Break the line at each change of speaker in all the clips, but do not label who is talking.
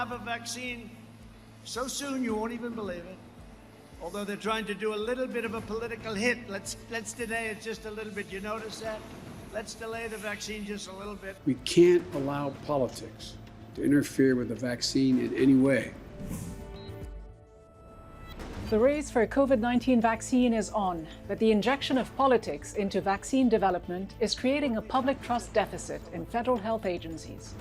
have a vaccine so soon you won't even believe it. Although they're trying to do a little bit of a political hit. Let's delay it just a little bit. You notice that? Let's delay the vaccine just a little bit.
We can't allow politics to interfere with the vaccine in any way.
The race for a COVID-19 vaccine is on, but the injection of politics into vaccine development is creating a public trust deficit in federal health agencies.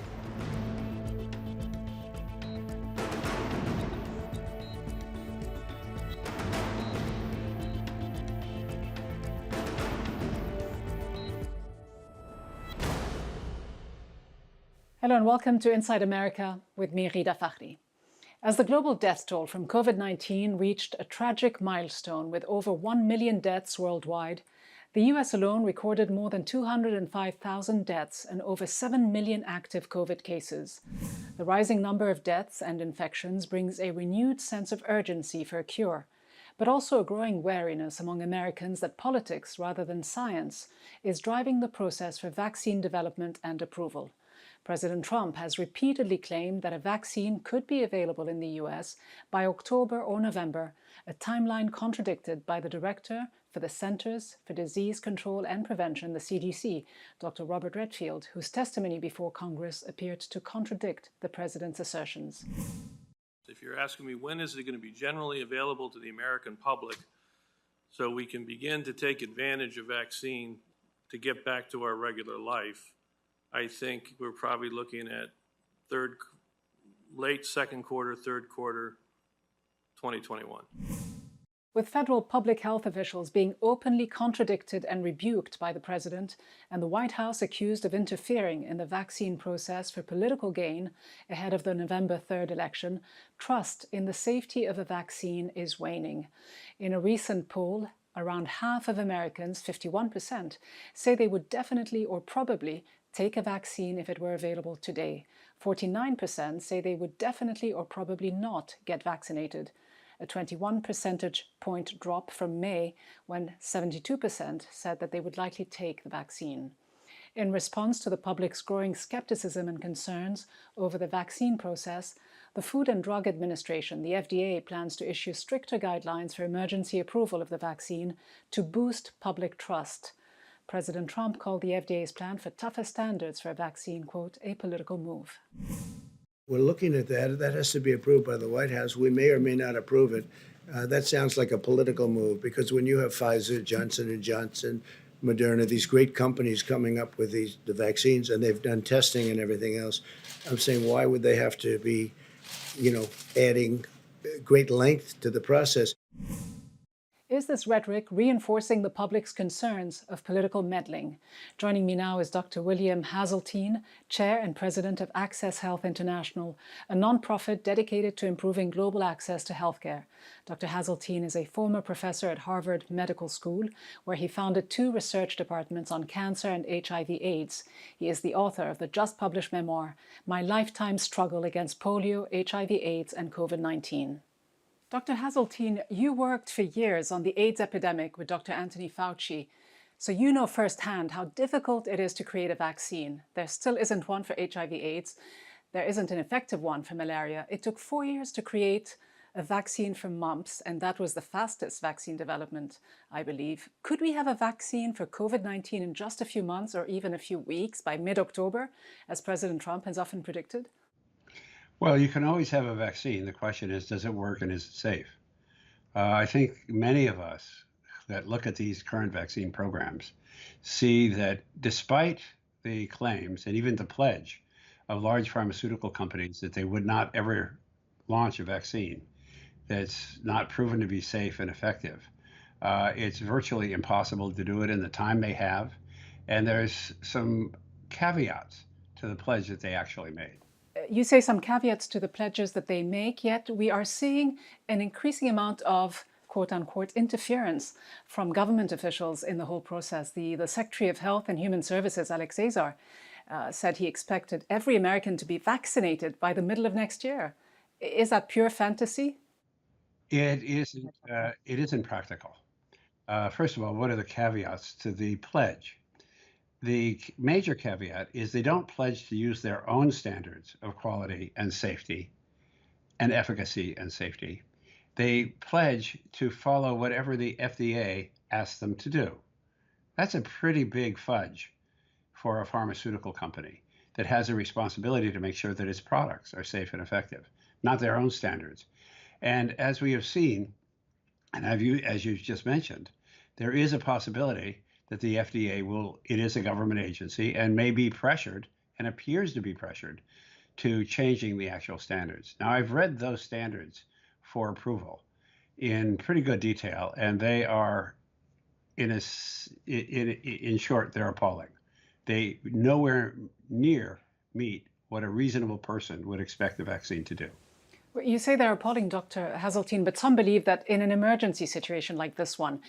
Hello and welcome to Inside America with me, Ghida Fakhry. As the global death toll from COVID-19 reached a tragic milestone with over 1 million deaths worldwide, the US alone recorded more than 205,000 deaths and over 7 million active COVID cases. The rising number of deaths and infections brings a renewed sense of urgency for a cure, but also a growing wariness among Americans that politics, rather than science, is driving the process for vaccine development and approval. President Trump has repeatedly claimed that a vaccine could be available in the US by October or November, a timeline contradicted by the director for the Centers for Disease Control and Prevention, the CDC, Dr. Robert Redfield, whose testimony before Congress appeared to contradict the president's assertions.
If you're asking me when is it going to be generally available to the American public so we can begin to take advantage of vaccine to get back to our regular life, I think we're probably looking at late second quarter, third quarter, 2021.
With federal public health officials being openly contradicted and rebuked by the president, and the White House accused of interfering in the vaccine process for political gain ahead of the November 3rd election, trust in the safety of a vaccine is waning. In a recent poll, around half of Americans, 51%, say they would definitely or probably take a vaccine if it were available today. 49% say they would definitely or probably not get vaccinated, a 21 percentage point drop from May, when 72% said that they would likely take the vaccine. In response to the public's growing skepticism and concerns over the vaccine process, the Food and Drug Administration, the FDA, plans to issue stricter guidelines for emergency approval of the vaccine to boost public trust. President Trump called the FDA's plan for tougher standards for a vaccine, quote, a political move.
We're looking at that. That has to be approved by the White House. We may or may not approve it. That sounds like a political move, because when you have Pfizer, Johnson & Johnson, Moderna, these great companies coming up with the vaccines, and they've done testing and everything else, I'm saying, why would they have to be, adding great length to the process?
Is this rhetoric reinforcing the public's concerns of political meddling? Joining me now is Dr. William Haseltine, Chair and President of Access Health International, a nonprofit dedicated to improving global access to healthcare. Dr. Haseltine is a former professor at Harvard Medical School, where he founded 2 research departments on cancer and HIV/AIDS. He is the author of the just-published memoir, My Lifetime Struggle Against Polio, HIV/AIDS, and COVID-19. Dr. Haseltine, you worked for years on the AIDS epidemic with Dr. Anthony Fauci, so you know firsthand how difficult it is to create a vaccine. There still isn't one for HIV/AIDS. There isn't an effective one for malaria. It took 4 years to create a vaccine for mumps, and that was the fastest vaccine development, I believe. Could we have a vaccine for COVID-19 in just a few months or even a few weeks by mid-October, as President Trump has often predicted?
Well, you can always have a vaccine. The question is, does it work and is it safe? I think many of us that look at these current vaccine programs see that despite the claims and even the pledge of large pharmaceutical companies that they would not ever launch a vaccine that's not proven to be safe and effective, it's virtually impossible to do it in the time they have. And there's some caveats to the pledge that they actually made.
You say some caveats to the pledges that they make, yet we are seeing an increasing amount of quote-unquote interference from government officials in the whole process. The Secretary of Health and Human Services, Alex Azar, said he expected every American to be vaccinated by the middle of next year. Is that pure fantasy?
It isn't practical. First of all, what are the caveats to the pledge? The major caveat is they don't pledge to use their own standards of quality and safety and efficacy and safety. They pledge to follow whatever the FDA asks them to do. That's a pretty big fudge for a pharmaceutical company that has a responsibility to make sure that its products are safe and effective, not their own standards. And as we have seen, and as you just mentioned, there is a possibility that the FDA it is a government agency and may be pressured and appears to be pressured to changing the actual standards. Now, I've read those standards for approval in pretty good detail, and they are, in short, they're appalling. They nowhere near meet what a reasonable person would expect the vaccine to do.
You say they're appalling, Dr. Haseltine, but some believe that in an emergency situation like this one,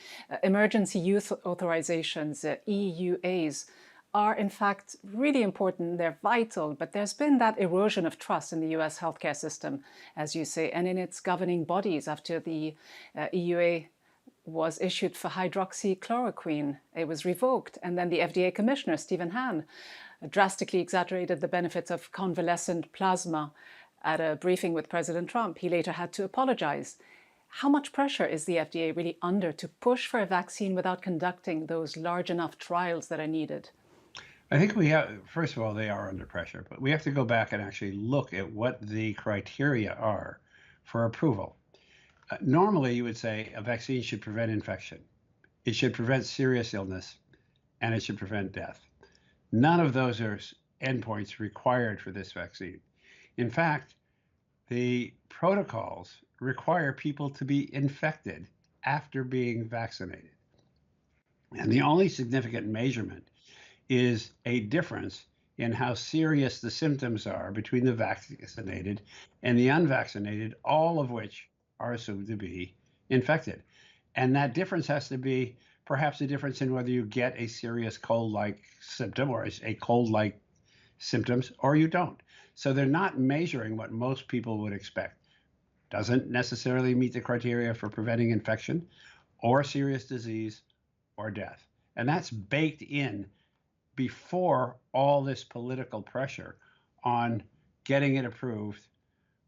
emergency use authorizations, EUAs, are in fact really important. They're vital, but there's been that erosion of trust in the US healthcare system, as you say, and in its governing bodies after the EUA was issued for hydroxychloroquine. It was revoked, and then the FDA commissioner, Stephen Hahn, drastically exaggerated the benefits of convalescent plasma at a briefing with President Trump. He later had to apologize. How much pressure is the FDA really under to push for a vaccine without conducting those large enough trials that are needed?
I think first of all, they are under pressure, but we have to go back and actually look at what the criteria are for approval. Normally, you would say a vaccine should prevent infection, it should prevent serious illness, and it should prevent death. None of those are endpoints required for this vaccine. In fact, the protocols require people to be infected after being vaccinated. And the only significant measurement is a difference in how serious the symptoms are between the vaccinated and the unvaccinated, all of which are assumed to be infected. And that difference has to be perhaps a difference in whether you get a serious cold-like symptom or a cold-like symptoms or you don't. So they're not measuring what most people would expect. Doesn't necessarily meet the criteria for preventing infection or serious disease or death. And that's baked in before all this political pressure on getting it approved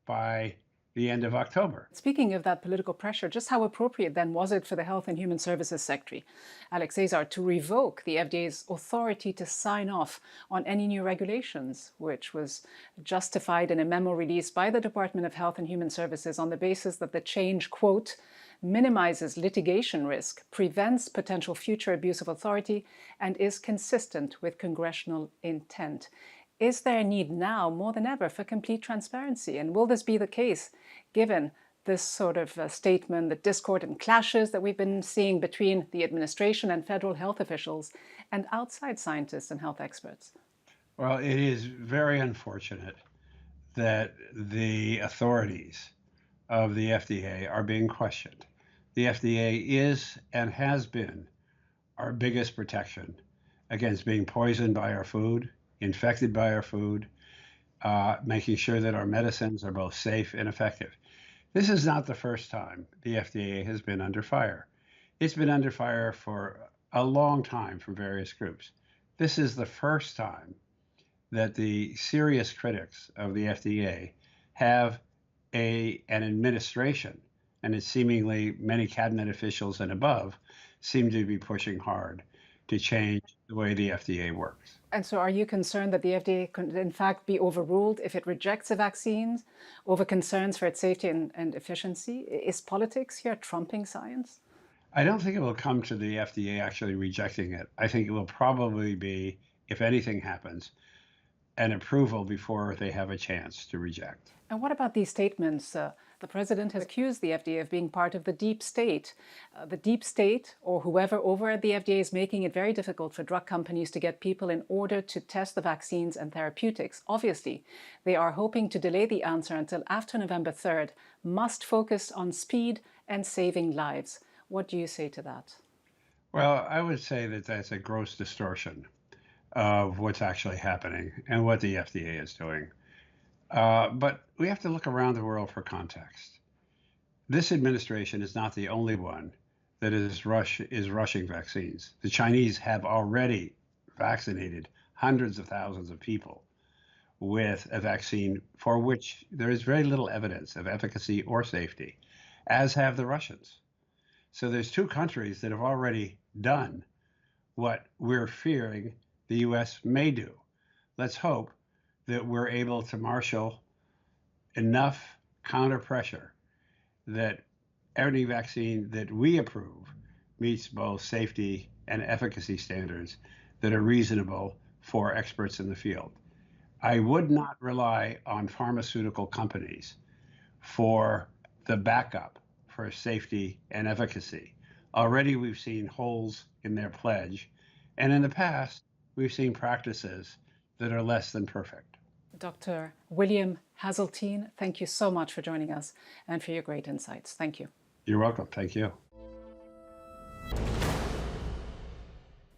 by the end of October.
Speaking of that political pressure, just how appropriate then was it for the Health and Human Services Secretary, Alex Azar, to revoke the FDA's authority to sign off on any new regulations, which was justified in a memo released by the Department of Health and Human Services on the basis that the change, quote, minimizes litigation risk, prevents potential future abuse of authority, and is consistent with congressional intent. Is there a need now, more than ever, for complete transparency? And will this be the case, given this sort of statement, the discord and clashes that we've been seeing between the administration and federal health officials and outside scientists and health experts?
Well, it is very unfortunate that the authorities of the FDA are being questioned. The FDA is and has been our biggest protection against being poisoned by our food, infected by our food, making sure that our medicines are both safe and effective. This is not the first time the FDA has been under fire. It's been under fire for a long time from various groups. This is the first time that the serious critics of the FDA have an administration, and it's seemingly many cabinet officials and above seem to be pushing hard to change the way the FDA works.
And so are you concerned that the FDA could in fact be overruled if it rejects a vaccine over concerns for its safety and efficiency? Is politics here trumping science?
I don't think it will come to the FDA actually rejecting it. I think it will probably be, if anything happens, an approval before they have a chance to reject.
And what about these statements? The president has accused the FDA of being part of the deep state. The deep state, or whoever over at the FDA, is making it very difficult for drug companies to get people in order to test the vaccines and therapeutics. Obviously, they are hoping to delay the answer until after November 3rd, must focus on speed and saving lives. What do you say to that?
Well, I would say that that's a gross distortion of what's actually happening and what the FDA is doing. But we have to look around the world for context. This administration is not the only one that is rushing vaccines. The Chinese have already vaccinated hundreds of thousands of people with a vaccine for which there is very little evidence of efficacy or safety, as have the Russians. So there's two countries that have already done what we're fearing the US may do. Let's hope that we're able to marshal enough counter pressure that any vaccine that we approve meets both safety and efficacy standards that are reasonable for experts in the field. I would not rely on pharmaceutical companies for the backup for safety and efficacy. Already we've seen holes in their pledge, and in the past, we've seen practices that are less than perfect.
Dr. William Haseltine, thank you so much for joining us and for your great insights. Thank you.
You're welcome. Thank you.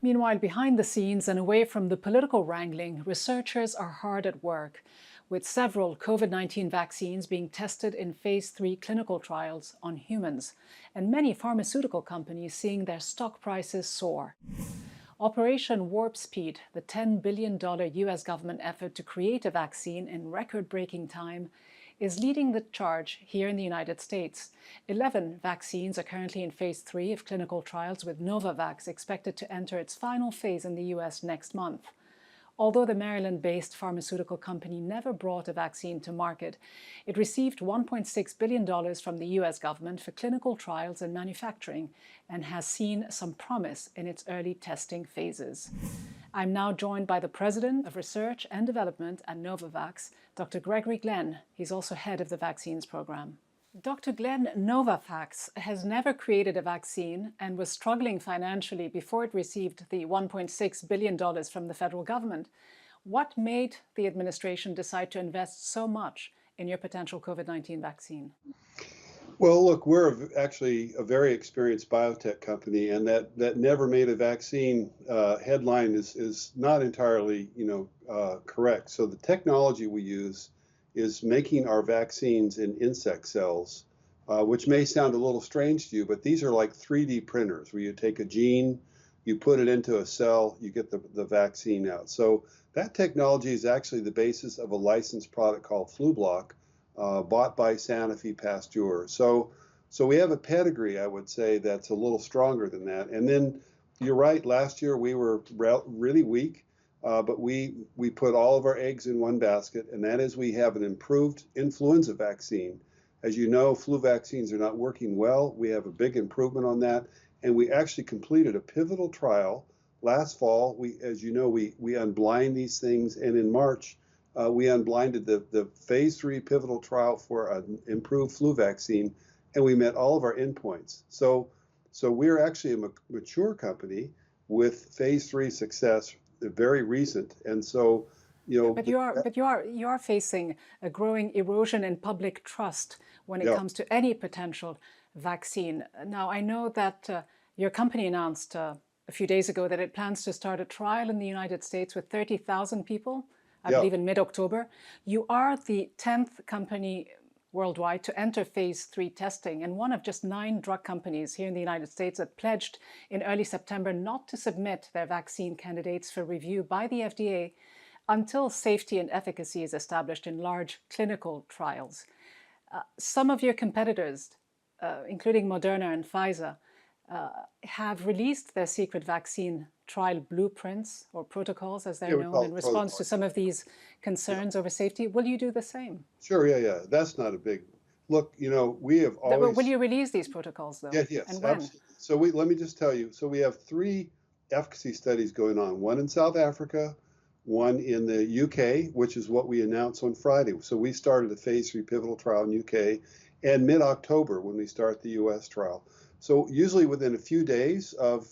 Meanwhile, behind the scenes and away from the political wrangling, researchers are hard at work, with several COVID-19 vaccines being tested in phase 3 clinical trials on humans, and many pharmaceutical companies seeing their stock prices soar. Operation Warp Speed, the $10 billion US government effort to create a vaccine in record-breaking time, is leading the charge here in the United States. 11 vaccines are currently in phase 3 of clinical trials, with Novavax expected to enter its final phase in the US next month. Although the Maryland-based pharmaceutical company never brought a vaccine to market, it received $1.6 billion from the US government for clinical trials and manufacturing, and has seen some promise in its early testing phases. I'm now joined by the President of Research and Development at Novavax, Dr. Gregory Glenn. He's also head of the vaccines program. Dr. Glenn, Novavax has never created a vaccine and was struggling financially before it received the $1.6 billion from the federal government. What made the administration decide to invest so much in your potential COVID-19 vaccine?
Well, look, we're actually a very experienced biotech company, and that never made a vaccine headline is not entirely, correct. So the technology we use is making our vaccines in insect cells, which may sound a little strange to you, but these are like 3D printers where you take a gene, you put it into a cell, you get the vaccine out. So that technology is actually the basis of a licensed product called Flublok, bought by Sanofi Pasteur. So we have a pedigree, I would say, that's a little stronger than that. And then you're right, last year we were really weak, but we put all of our eggs in one basket, and that is we have an improved influenza vaccine. As you know, flu vaccines are not working well. We have a big improvement on that, and we actually completed a pivotal trial last fall. As you know, we unblind these things, and in March, we unblinded the phase 3 pivotal trial for an improved flu vaccine, and we met all of our endpoints. So we're actually a mature company with phase 3 success, very recent, and so
But you are facing a growing erosion in public trust when it comes to any potential vaccine. Now, I know that your company announced a few days ago that it plans to start a trial in the United States with 30,000 people. I believe in mid-October. You are the 10th company worldwide to enter phase 3 testing, and one of just 9 drug companies here in the United States that pledged in early September not to submit their vaccine candidates for review by the FDA until safety and efficacy is established in large clinical trials. Some of your competitors, including Moderna and Pfizer, have released their secret vaccine trial blueprints or protocols, as they're known, in response to some of these concerns over safety. Will you do the same?
Sure, yeah. That's not a big look. We have always.
Will you release these protocols, though?
Yes,
and when?
absolutely. So let me just tell you. So we have 3 efficacy studies going on. One in South Africa, one in the UK, which is what we announced on Friday. So we started a phase 3 pivotal trial in UK, and mid-October when we start the US trial. So usually within a few days of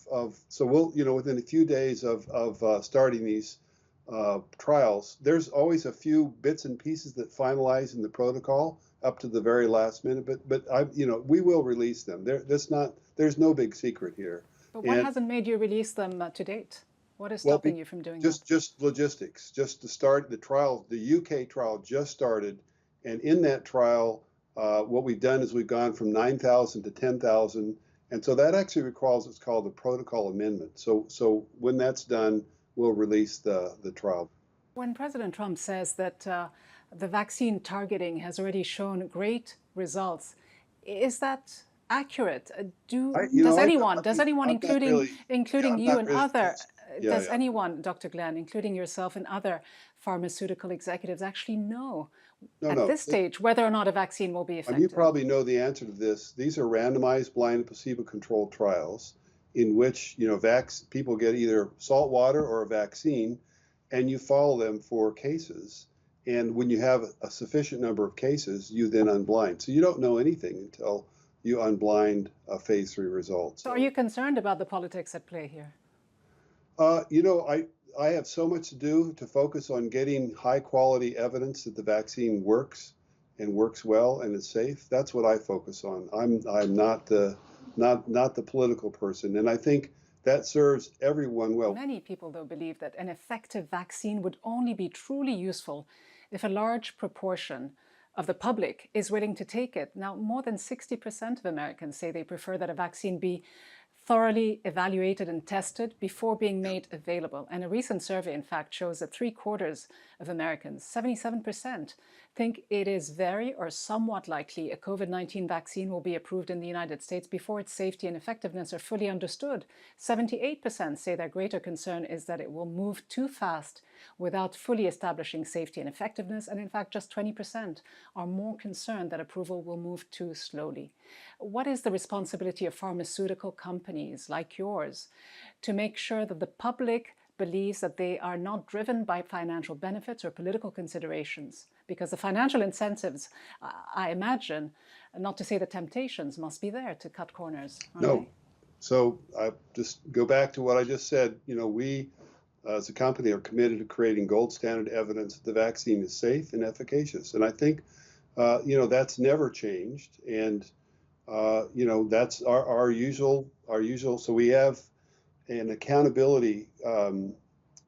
starting these trials, there's always a few bits and pieces that finalize in the protocol up to the very last minute. But we will release them. There's no big secret here.
But what hasn't made you release them to date? What is stopping you from doing that?
Just logistics. Just to start the trial, the UK trial just started, and in that trial, what we've done is we've gone from 9,000 to 10,000, and so that actually requires what's called a protocol amendment. So when that's done, we'll release the trial.
When President Trump says that the vaccine targeting has already shown great results, is that accurate? Does anyone,
I'm not really,
including
I'm
you
not
and
really,
other,
yeah,
does
yeah.
anyone, Dr. Glenn, including yourself and other pharmaceutical executives, actually know
No,
at
no.
this stage whether or not a vaccine will be
You
effective?
probably know the answer to this. These are randomized, blind, placebo-controlled trials in which, people get either salt water or a vaccine, and you follow them for cases. And when you have a sufficient number of cases, you then unblind. So you don't know anything until you unblind phase 3 results.
So are you concerned about the politics at play here?
I have so much to do to focus on getting high quality evidence that the vaccine works and works well and is safe. That's what I focus on. I'm not the political person, and I think that serves everyone well.
Many people, though, believe that an effective vaccine would only be truly useful if a large proportion of the public is willing to take it. Now, more than 60% of Americans say they prefer that a vaccine be thoroughly evaluated and tested before being made available. And a recent survey, in fact, shows that 3/4 of Americans, 77%, think it is very or somewhat likely a COVID-19 vaccine will be approved in the United States before its safety and effectiveness are fully understood. 78% say their greater concern is that it will move too fast without fully establishing safety and effectiveness. And in fact, just 20% are more concerned that approval will move too slowly. What is the responsibility of pharmaceutical companies like yours to make sure that the public believes that they are not driven by financial benefits or political considerations? Because the financial incentives, I imagine, not to say the temptations, must be there to cut corners.
No. So I just go back to what I just said. We as a company are committed to creating gold standard evidence that the vaccine is safe and efficacious. And I think, that's never changed. And, that's our usual. So we have an accountability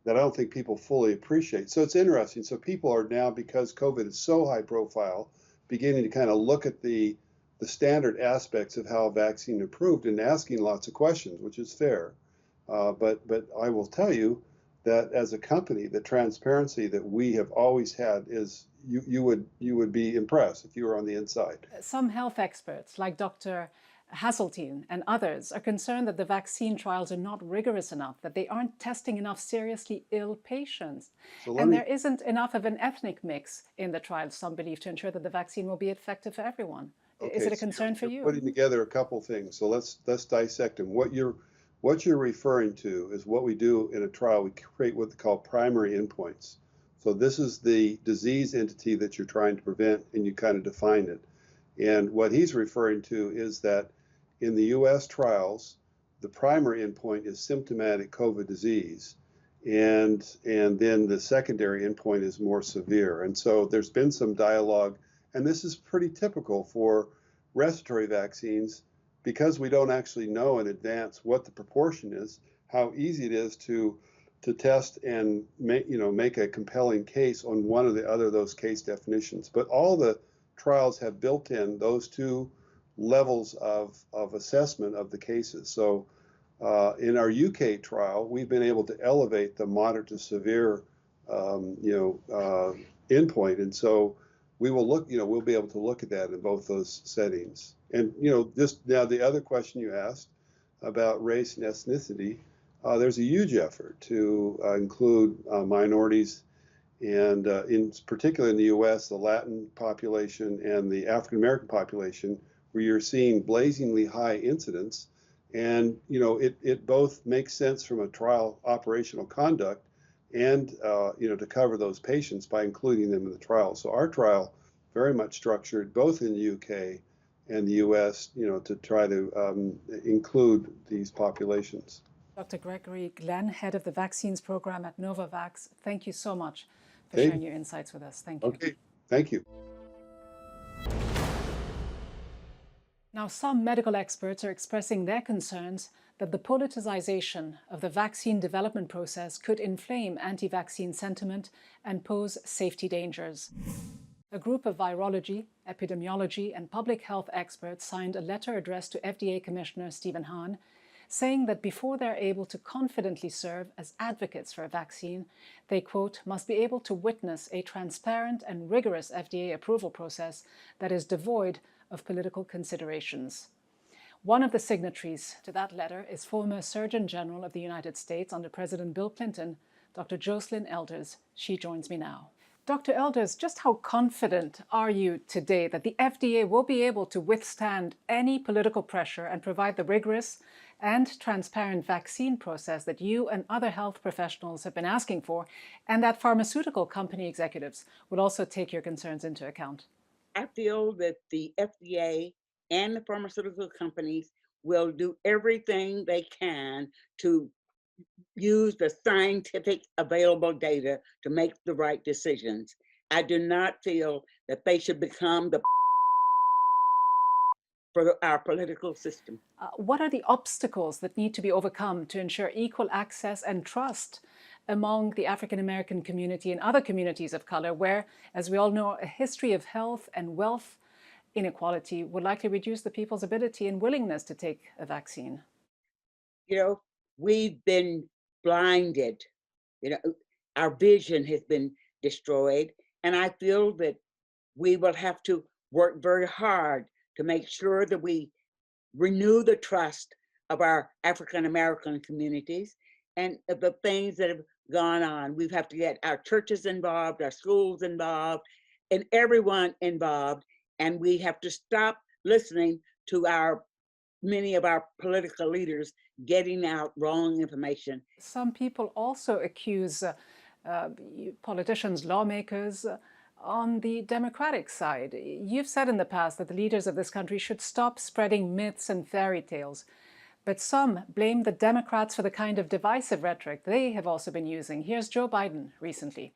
that I don't think people fully appreciate. So it's interesting. So people are now, because COVID is so high profile, beginning to kind of look at the standard aspects of how a vaccine approved and asking lots of questions, which is fair. But I will tell you that as a company, the transparency that we have always had is you would be impressed if you were on the inside.
Some health experts, like Dr. Haseltine and others, are concerned that the vaccine trials are not rigorous enough, that they aren't testing enough seriously ill patients. And there isn't enough of an ethnic mix in the trials, some believe, to ensure that the vaccine will be effective for everyone.
Okay,
Is it a concern for you?
Putting together a couple things. So let's dissect them. What you're referring to is what we do in a trial. We create what they call primary endpoints. So this is the disease entity that you're trying to prevent, and you kind of define it. And what he's referring to is that in the U.S. trials, the primary endpoint is symptomatic COVID disease, and then the secondary endpoint is more severe. And so there's been some dialogue, and this is pretty typical for respiratory vaccines, because we don't actually know in advance what the proportion is, how easy it is to test and make a compelling case on one or the other of those case definitions. But all the trials have built in those two levels of assessment of the cases. So in our UK trial, we've been able to elevate the moderate to severe endpoint. And so we will look, we'll be able to look at that in both those settings. And, just now the other question you asked about race and ethnicity, there's a huge effort to include minorities, and in particular in the U.S., the Latin population and the African American population, where you're seeing blazingly high incidence. And, it both makes sense from a trial operational conduct and, to cover those patients by including them in the trial. So our trial very much structured both in the UK and the US, to try to include these populations.
Dr. Gregory Glenn, head of the vaccines program at Novavax, thank you so much for sharing your insights with us. Thank you.
Okay, thank you.
Now, some medical experts are expressing their concerns that the politicization of the vaccine development process could inflame anti-vaccine sentiment and pose safety dangers. A group of virology, epidemiology, and public health experts signed a letter addressed to FDA Commissioner Stephen Hahn, saying that before they're able to confidently serve as advocates for a vaccine, they, quote, must be able to witness a transparent and rigorous FDA approval process that is devoid of political considerations. One of the signatories to that letter is former Surgeon General of the United States under President Bill Clinton, Dr. Jocelyn Elders. She joins me now. Dr. Elders, just how confident are you today that the FDA will be able to withstand any political pressure and provide the rigorous and transparent vaccine process that you and other health professionals have been asking for, and that pharmaceutical company executives will also take your concerns into account?
I feel that the FDA and the pharmaceutical companies will do everything they can to use the scientific available data to make the right decisions. I do not feel that they should become the for our political system.
What are the obstacles that need to be overcome to ensure equal access and trust among the African American community and other communities of color, where, as we all know, a history of health and wealth inequality would likely reduce the people's ability and willingness to take a vaccine?
You know, we've been blinded. Our vision has been destroyed. And I feel that we will have to work very hard to make sure that we renew the trust of our African American communities and the things that have gone on. We have to get our churches involved, our schools involved, and everyone involved. And we have to stop listening to many of our political leaders getting out wrong information.
Some people also accuse politicians, lawmakers, on the Democratic side. You've said in the past that the leaders of this country should stop spreading myths and fairy tales. But some blame the Democrats for the kind of divisive rhetoric they have also been using. Here's Joe Biden recently.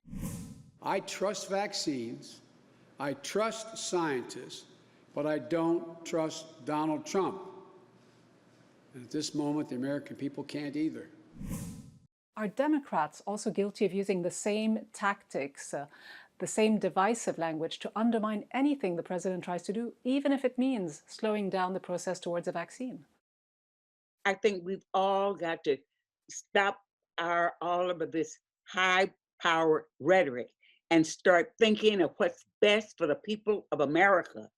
I trust vaccines, I trust scientists, but I don't trust Donald Trump. And at this moment, the American people can't either.
Are Democrats also guilty of using the same tactics, the same divisive language to undermine anything the president tries to do, even if it means slowing down the process towards a vaccine?
I think we've all got to stop all of this high-powered rhetoric and start thinking of what's best for the people of America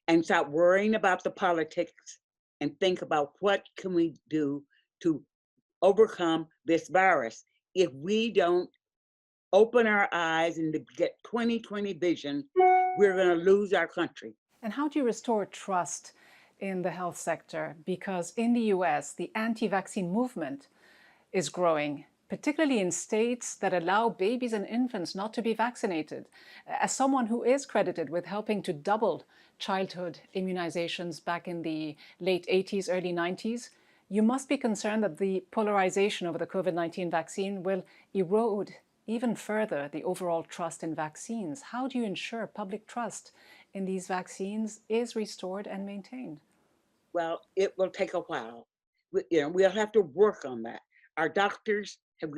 and stop worrying about the politics and think about what can we do to overcome this virus. If we don't open our eyes and get 20/20 vision, we're going to lose our country.
And how do you restore trust in the health sector? Because in the US, the anti-vaccine movement is growing, particularly in states that allow babies and infants not to be vaccinated. As someone who is credited with helping to double childhood immunizations back in the late 80s, early 90s, you must be concerned that the polarization over the COVID-19 vaccine will erode even further the overall trust in vaccines. How do you ensure public trust in these vaccines is restored and maintained?
Well, it will take a while. We'll have to work on that. Our doctors have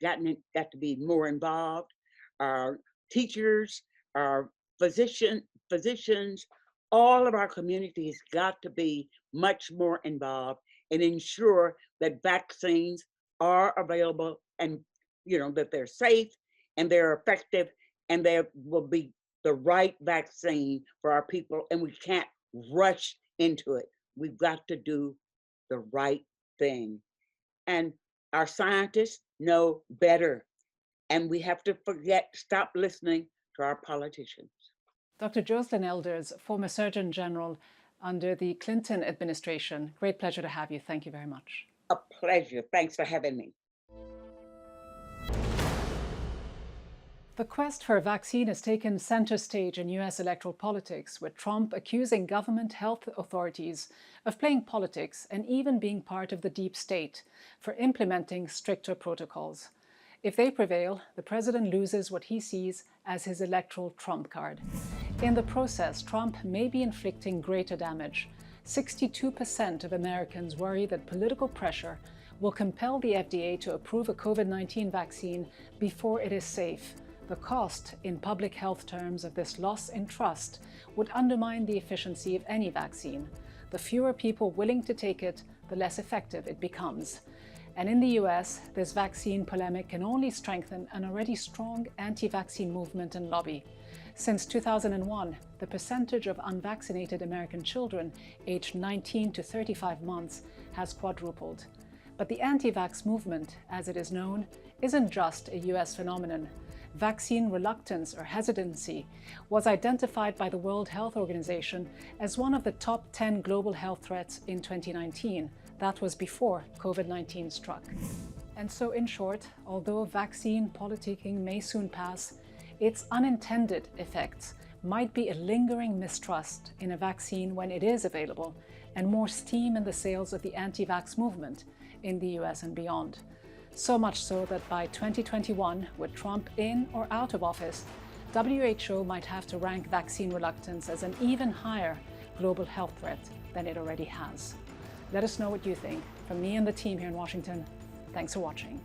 got to be more involved. Our teachers, our physicians, all of our communities got to be much more involved and ensure that vaccines are available and that they're safe and they're effective and they will be the right vaccine for our people, and we can't rush into it. We've got to do the right thing. And our scientists know better, and we have to stop listening to our politicians.
Dr. Jocelyn Elders, former Surgeon General under the Clinton administration. Great pleasure to have you. Thank you very much.
A pleasure. Thanks for having me.
The quest for a vaccine has taken center stage in US electoral politics, with Trump accusing government health authorities of playing politics and even being part of the deep state for implementing stricter protocols. If they prevail, the president loses what he sees as his electoral trump card. In the process, Trump may be inflicting greater damage. 62% of Americans worry that political pressure will compel the FDA to approve a COVID-19 vaccine before it is safe. The cost in public health terms of this loss in trust would undermine the efficiency of any vaccine. The fewer people willing to take it, the less effective it becomes. And in the US, this vaccine polemic can only strengthen an already strong anti-vaccine movement and lobby. Since 2001, the percentage of unvaccinated American children aged 19 to 35 months has quadrupled. But the anti-vax movement, as it is known, isn't just a US phenomenon. Vaccine reluctance or hesitancy was identified by the World Health Organization as one of the top 10 global health threats in 2019. That was before COVID-19 struck. And so, in short, although vaccine politicking may soon pass, its unintended effects might be a lingering mistrust in a vaccine when it is available, and more steam in the sails of the anti-vax movement in the US and beyond. So much so that by 2021, with Trump in or out of office, WHO might have to rank vaccine reluctance as an even higher global health threat than it already has. Let us know what you think. From me and the team here in Washington, thanks for watching.